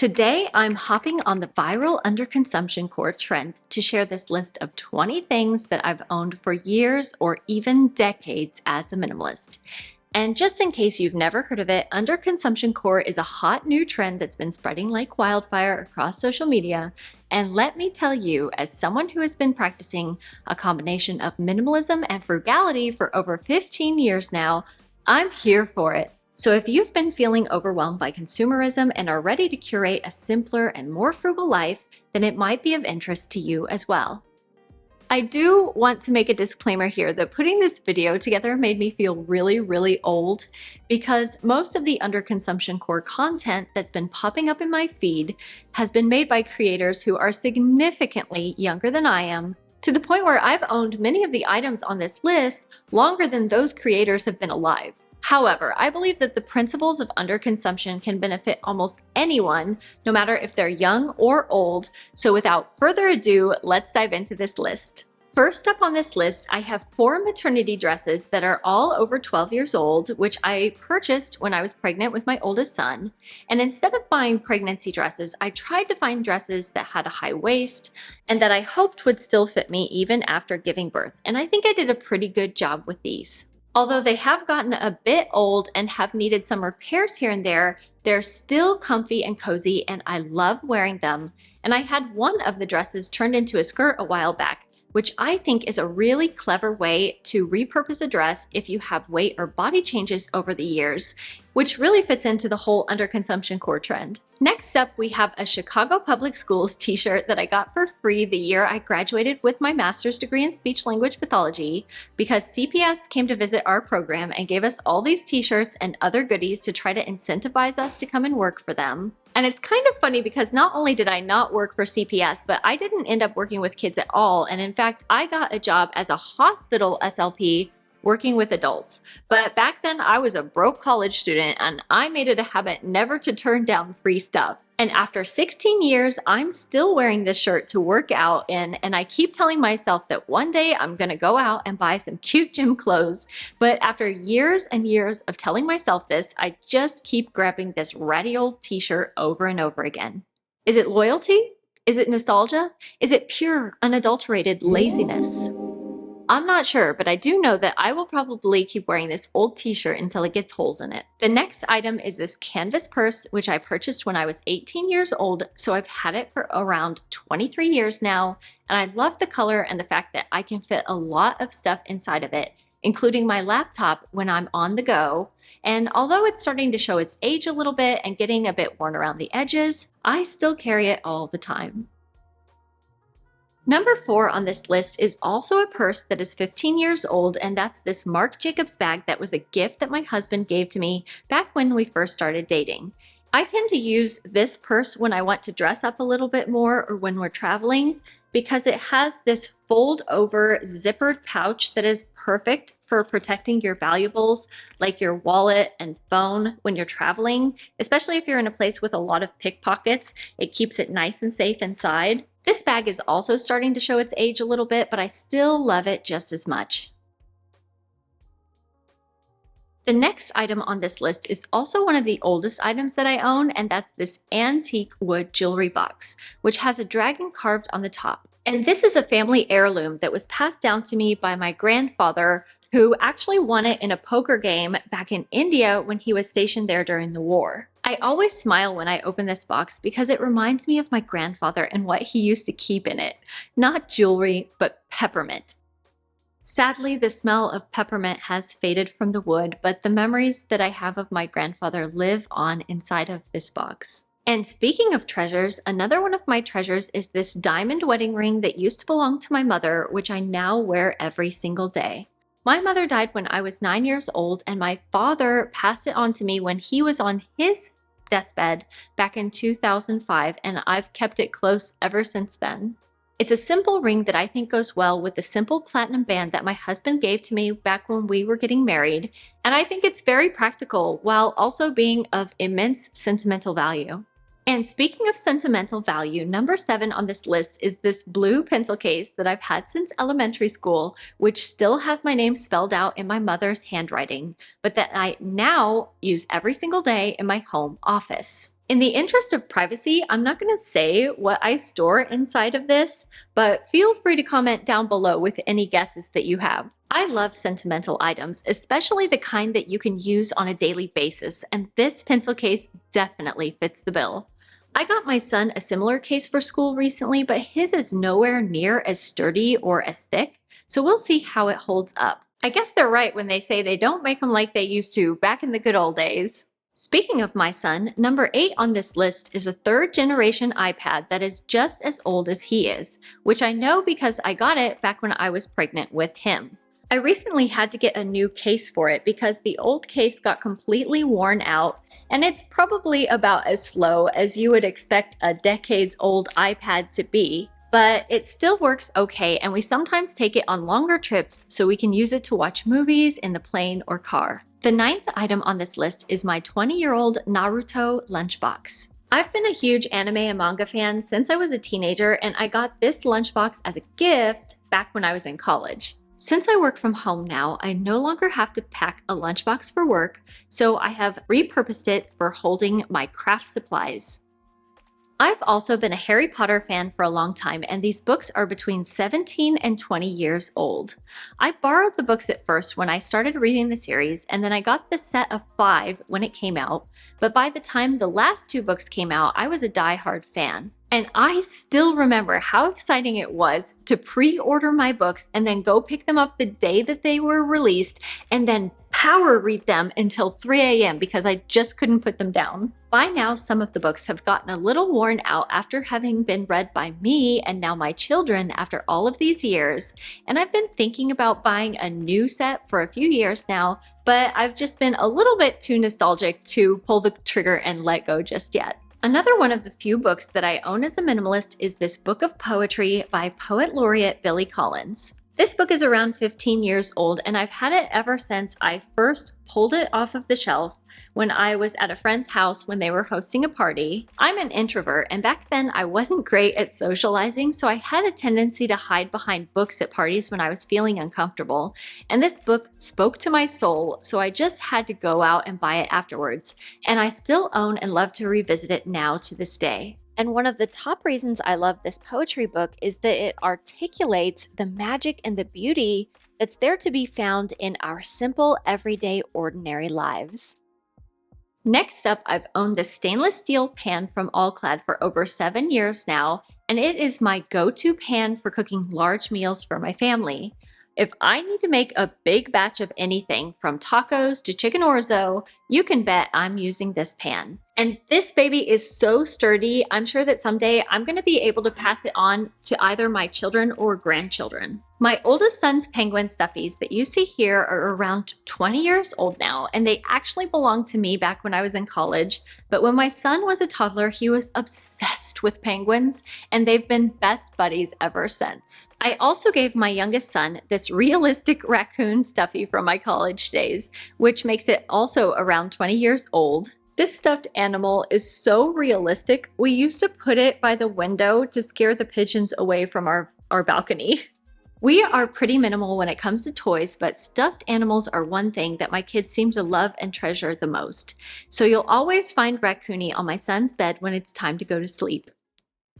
Today, I'm hopping on the viral underconsumption core trend to share this list of 20 things that I've owned for years or even decades as a minimalist. And just in case you've never heard of it, underconsumption core is a hot new trend that's been spreading like wildfire across social media. And let me tell you, as someone who has been practicing a combination of minimalism and frugality for over 15 years now, I'm here for it. So if you've been feeling overwhelmed by consumerism and are ready to curate a simpler and more frugal life, then it might be of interest to you as well. I do want to make a disclaimer here that putting this video together made me feel really old because most of the underconsumption core content that's been popping up in my feed has been made by creators who are significantly younger than I am, to the point where I've owned many of the items on this list longer than those creators have been alive. However, I believe that the principles of underconsumption can benefit almost anyone, no matter if they're young or old. So without further ado, let's dive into this list. First up on this list, I have 4 maternity dresses that are all over 12 years old, which I purchased when I was pregnant with my oldest son. And instead of buying pregnancy dresses, I tried to find dresses that had a high waist and that I hoped would still fit me even after giving birth. And I think I did a pretty good job with these. Although they have gotten a bit old and have needed some repairs here and there, they're still comfy and cozy and I love wearing them. And I had one of the dresses turned into a skirt a while back, which I think is a really clever way to repurpose a dress if you have weight or body changes over the years, which really fits into the whole underconsumption core trend. Next up, we have a Chicago Public Schools t-shirt that I got for free the year I graduated with my master's degree in speech language pathology because CPS came to visit our program and gave us all these t-shirts and other goodies to try to incentivize us to come and work for them. And it's kind of funny because not only did I not work for CPS, but I didn't end up working with kids at all. And in fact, I got a job as a hospital SLP working with adults. But back then I was a broke college student and I made it a habit never to turn down free stuff. And after 16 years, I'm still wearing this shirt to work out in, and I keep telling myself that one day I'm gonna go out and buy some cute gym clothes. But after years and years of telling myself this, I just keep grabbing this ratty old t-shirt over and over again. Is it loyalty? Is it nostalgia? Is it pure, unadulterated laziness? I'm not sure, but I do know that I will probably keep wearing this old t-shirt until it gets holes in it. The next item is this canvas purse, which I purchased when I was 18 years old, so I've had it for around 23 years now, and I love the color and the fact that I can fit a lot of stuff inside of it, including my laptop when I'm on the go. And although it's starting to show its age a little bit and getting a bit worn around the edges, I still carry it all the time. Number 4 on this list is also a purse that is 15 years old, and that's this Marc Jacobs bag that was a gift that my husband gave to me back when we first started dating. I tend to use this purse when I want to dress up a little bit more or when we're traveling because it has this fold over zippered pouch that is perfect for protecting your valuables like your wallet and phone when you're traveling, especially if you're in a place with a lot of pickpockets. It keeps it nice and safe inside. This bag is also starting to show its age a little bit, but I still love it just as much. The next item on this list is also one of the oldest items that I own, and that's this antique wood jewelry box, which has a dragon carved on the top. And this is a family heirloom that was passed down to me by my grandfather, who actually won it in a poker game back in India when he was stationed there during the war. I always smile when I open this box because it reminds me of my grandfather and what he used to keep in it. Not jewelry, but peppermint. Sadly, the smell of peppermint has faded from the wood, but the memories that I have of my grandfather live on inside of this box. And speaking of treasures, another one of my treasures is this diamond wedding ring that used to belong to my mother, which I now wear every single day. My mother died when I was 9 years old, and my father passed it on to me when he was on his deathbed back in 2005, and I've kept it close ever since then. It's a simple ring that I think goes well with the simple platinum band that my husband gave to me back when we were getting married, and I think it's very practical while also being of immense sentimental value. And speaking of sentimental value, number 7 on this list is this blue pencil case that I've had since elementary school, which still has my name spelled out in my mother's handwriting, but that I now use every single day in my home office. In the interest of privacy, I'm not going to say what I store inside of this, but feel free to comment down below with any guesses that you have. I love sentimental items, especially the kind that you can use on a daily basis, and this pencil case definitely fits the bill. I got my son a similar case for school recently, but his is nowhere near as sturdy or as thick, so we'll see how it holds up. I guess they're right when they say they don't make them like they used to back in the good old days. Speaking of my son, number 8 on this list is a 3rd generation iPad that is just as old as he is, which I know because I got it back when I was pregnant with him. I recently had to get a new case for it because the old case got completely worn out, and it's probably about as slow as you would expect a decades-old iPad to be, but it still works okay, and we sometimes take it on longer trips so we can use it to watch movies in the plane or car. The 9th item on this list is my 20-year-old Naruto lunchbox. I've been a huge anime and manga fan since I was a teenager, and I got this lunchbox as a gift back when I was in college. Since I work from home now, I no longer have to pack a lunchbox for work, so I have repurposed it for holding my craft supplies. I've also been a Harry Potter fan for a long time, and these books are between 17 and 20 years old. I borrowed the books at first when I started reading the series, and then I got the set of 5 when it came out, but by the time the last 2 books came out, I was a die-hard fan. And I still remember how exciting it was to pre-order my books and then go pick them up the day that they were released and then power read them until 3 a.m. because I just couldn't put them down. By now, some of the books have gotten a little worn out after having been read by me and now my children after all of these years, and I've been thinking about buying a new set for a few years now, but I've just been a little bit too nostalgic to pull the trigger and let go just yet. Another one of the few books that I own as a minimalist is this book of poetry by Poet Laureate Billy Collins. This book is around 15 years old, and I've had it ever since I first pulled it off of the shelf when I was at a friend's house when they were hosting a party. I'm an introvert, and back then I wasn't great at socializing, so I had a tendency to hide behind books at parties when I was feeling uncomfortable. And this book spoke to my soul, so I just had to go out and buy it afterwards. And I still own and love to revisit it now to this day. And one of the top reasons I love this poetry book is that it articulates the magic and the beauty that's there to be found in our simple, everyday, ordinary lives. Next up, I've owned this stainless steel pan from All-Clad for over 7 years now, and it is my go-to pan for cooking large meals for my family. If I need to make a big batch of anything from tacos to chicken orzo, you can bet I'm using this pan. And this baby is so sturdy, I'm sure that someday I'm going to be able to pass it on to either my children or grandchildren. My oldest son's penguin stuffies that you see here are around 20 years old now, and they actually belonged to me back when I was in college. But when my son was a toddler, he was obsessed with penguins, and they've been best buddies ever since. I also gave my youngest son this realistic raccoon stuffy from my college days, which makes it also around 20 years old. This stuffed animal is so realistic, we used to put it by the window to scare the pigeons away from our balcony. We are pretty minimal when it comes to toys, but stuffed animals are one thing that my kids seem to love and treasure the most. So you'll always find Raccoonie on my son's bed when it's time to go to sleep.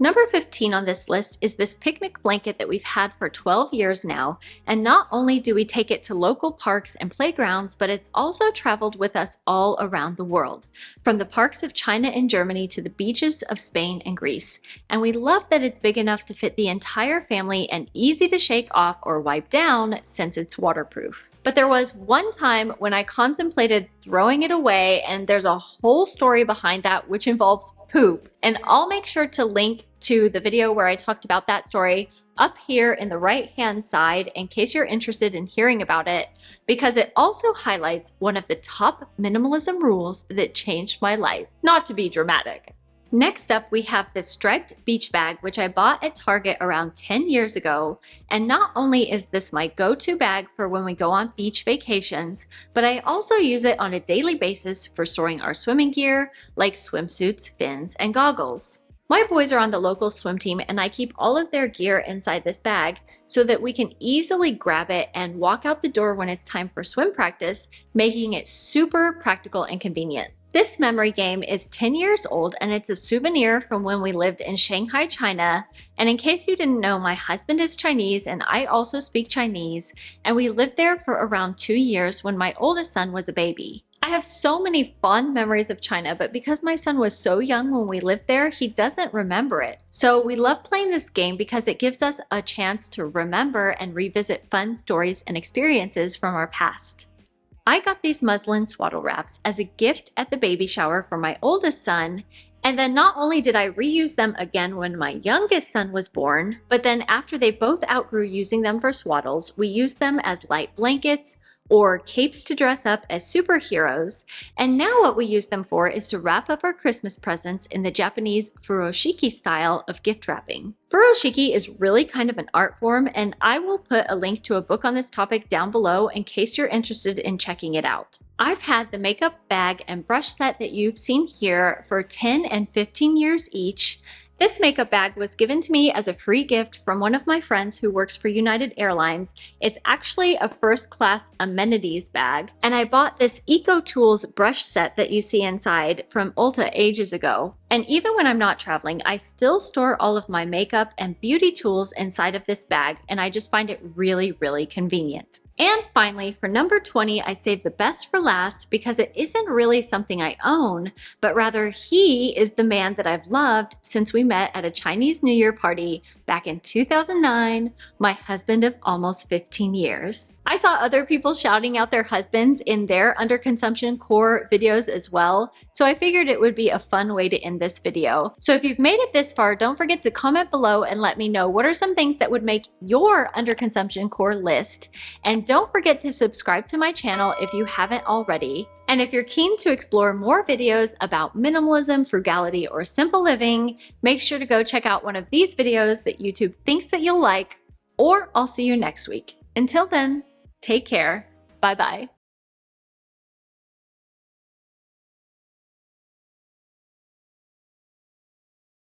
Number 15 on this list is this picnic blanket that we've had for 12 years now, and not only do we take it to local parks and playgrounds, but it's also traveled with us all around the world, from the parks of China and Germany to the beaches of Spain and Greece. And we love that it's big enough to fit the entire family and easy to shake off or wipe down since it's waterproof. But there was one time when I contemplated throwing it away, and there's a whole story behind that which involves poop. And I'll make sure to link to the video where I talked about that story up here in the right-hand side in case you're interested in hearing about it, because it also highlights one of the top minimalism rules that changed my life. Not to be dramatic. Next up, we have this striped beach bag, which I bought at Target around 10 years ago. And not only is this my go-to bag for when we go on beach vacations, but I also use it on a daily basis for storing our swimming gear, like swimsuits, fins, and goggles. My boys are on the local swim team, and I keep all of their gear inside this bag so that we can easily grab it and walk out the door when it's time for swim practice, making it super practical and convenient. This memory game is 10 years old and it's a souvenir from when we lived in Shanghai, China. And in case you didn't know, my husband is Chinese and I also speak Chinese. And we lived there for around 2 years when my oldest son was a baby. I have so many fond memories of China, but because my son was so young when we lived there, he doesn't remember it. So we love playing this game because it gives us a chance to remember and revisit fun stories and experiences from our past. I got these muslin swaddle wraps as a gift at the baby shower for my oldest son, and then not only did I reuse them again when my youngest son was born, but then after they both outgrew using them for swaddles, we used them as light blankets or capes to dress up as superheroes, and now what we use them for is to wrap up our Christmas presents in the Japanese furoshiki style of gift wrapping. Furoshiki is really kind of an art form, and I will put a link to a book on this topic down below in case you're interested in checking it out. I've had the makeup bag and brush set that you've seen here for 10 and 15 years each. This makeup bag was given to me as a free gift from one of my friends who works for United Airlines. It's actually a first-class amenities bag, and I bought this Eco Tools brush set that you see inside from Ulta ages ago. And even when I'm not traveling, I still store all of my makeup and beauty tools inside of this bag, and I just find it really, really convenient. And finally, for number 20, I saved the best for last because it isn't really something I own, but rather he is the man that I've loved since we met at a Chinese New Year party back in 2009, my husband of almost 15 years. I saw other people shouting out their husbands in their underconsumption core videos as well, so I figured it would be a fun way to end this video. So if you've made it this far, don't forget to comment below and let me know what are some things that would make your underconsumption core list. And don't forget to subscribe to my channel if you haven't already. And if you're keen to explore more videos about minimalism, frugality, or simple living, make sure to go check out one of these videos that YouTube thinks that you'll like, or I'll see you next week. Until then, take care. Bye-bye.